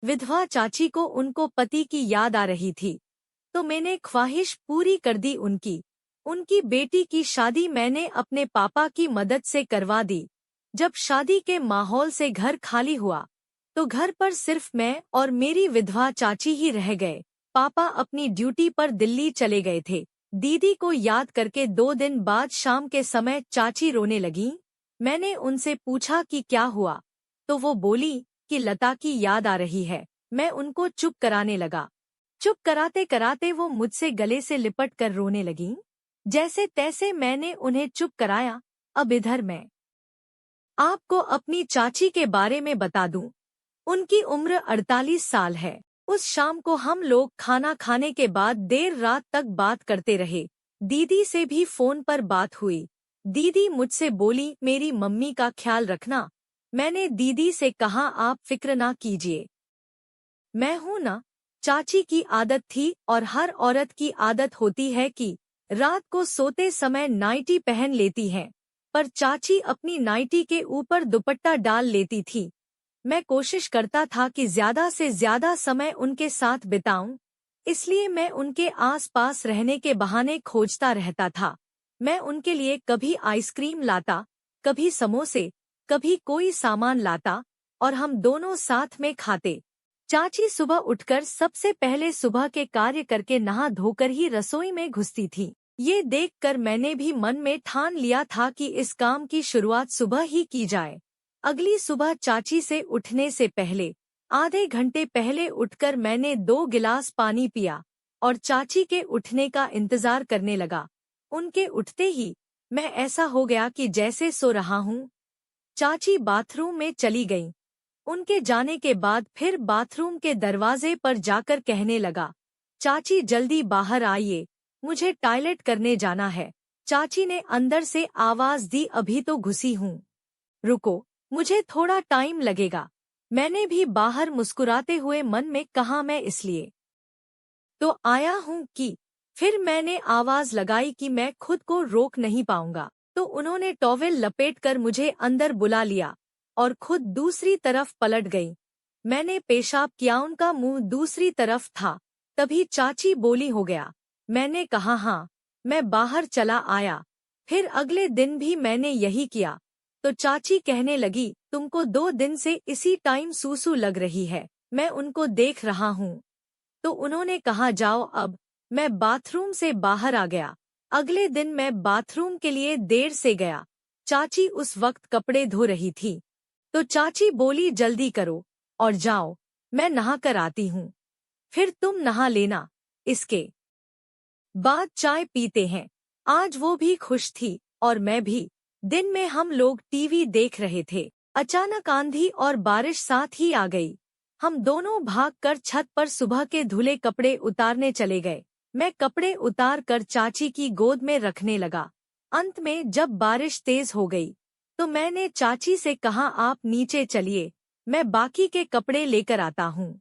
विधवा चाची को उनको पति की याद आ रही थी, तो मैंने ख्वाहिश पूरी कर दी उनकी। उनकी बेटी की शादी मैंने अपने पापा की मदद से करवा दी। जब शादी के माहौल से घर खाली हुआ, तो घर पर सिर्फ मैं और मेरी विधवा चाची ही रह गए। पापा अपनी ड्यूटी पर दिल्ली चले गए थे। दीदी को याद करके 2 दिन बाद शाम के समय चाची रोने लगीं। मैंने उनसे पूछा कि क्या हुआ, तो वो बोली कि लता की याद आ रही है। मैं उनको चुप कराने लगा। चुप कराते कराते वो मुझसे गले से लिपट कर रोने लगीं। जैसे तैसे मैंने उन्हें चुप कराया। अब इधर मैं आपको अपनी चाची के बारे में बता दूं। उनकी उम्र 48 साल है। उस शाम को हम लोग खाना खाने के बाद देर रात तक बात करते रहे। दीदी से भी फोन पर बात हुई। दीदी मुझसे बोली, मेरी मम्मी का ख्याल रखना। मैंने दीदी से कहा, आप फिक्र ना कीजिए, मैं हूं ना। चाची की आदत थी, और हर औरत की आदत होती है कि रात को सोते समय नाइटी पहन लेती है, पर चाची अपनी नाइटी के ऊपर दुपट्टा डाल लेती थी। मैं कोशिश करता था कि ज्यादा से ज्यादा समय उनके साथ बिताऊं, इसलिए मैं उनके आसपास रहने के बहाने खोजता रहता था। मैं उनके लिए कभी आइसक्रीम लाता, कभी समोसे, कभी कोई सामान लाता, और हम दोनों साथ में खाते। चाची सुबह उठकर सबसे पहले सुबह के कार्य करके नहा धोकर ही रसोई में घुसती थी। ये देखकर मैंने भी मन में ठान लिया था कि इस काम की शुरुआत सुबह ही की जाए। अगली सुबह चाची से उठने से पहले आधे घंटे पहले उठकर मैंने 2 गिलास पानी पिया और चाची के उठने का इंतजार करने लगा। उनके उठते ही मैं ऐसा हो गया कि जैसे सो रहा हूँ। चाची बाथरूम में चली गईं। उनके जाने के बाद फिर बाथरूम के दरवाजे पर जाकर कहने लगा, चाची जल्दी बाहर आइए, मुझे टॉयलेट करने जाना है। चाची ने अंदर से आवाज दी, अभी तो घुसी हूँ, रुको, मुझे थोड़ा टाइम लगेगा। मैंने भी बाहर मुस्कुराते हुए मन में कहा, मैं इसलिए तो आया हूँ कि। फिर मैंने आवाज लगाई कि मैं खुद को रोक नहीं पाऊंगा, तो उन्होंने टॉवेल लपेटकर मुझे अंदर बुला लिया और खुद दूसरी तरफ पलट गई। मैंने पेशाब किया, उनका मुंह दूसरी तरफ था। तभी चाची बोली, हो गया? मैंने कहा, हाँ, मैं बाहर चला आया। फिर अगले दिन भी मैंने यही किया। तो चाची कहने लगी, तुमको 2 दिन से इसी टाइम सूसू लग रही है, मैं उनको देख रहा हूँ। तो उन्होंने कहा, जाओ अब। मैं बाथरूम से बाहर आ गया। अगले दिन मैं बाथरूम के लिए देर से गया। चाची उस वक्त कपड़े धो रही थी, तो चाची बोली, जल्दी करो और जाओ, मैं नहा कर आती हूँ, फिर तुम नहा लेना। इसके बाद चाय पीते हैं। आज वो भी खुश थी और मैं भी। दिन में हम लोग टीवी देख रहे थे। अचानक आंधी और बारिश साथ ही आ गई। हम दोनों भागकर छत पर सुबह के धुले कपड़े उतारने चले गए। मैं कपड़े उतार कर चाची की गोद में रखने लगा। अंत में जब बारिश तेज हो गई, तो मैंने चाची से कहा, आप नीचे चलिए, मैं बाकी के कपड़े लेकर आता हूँ।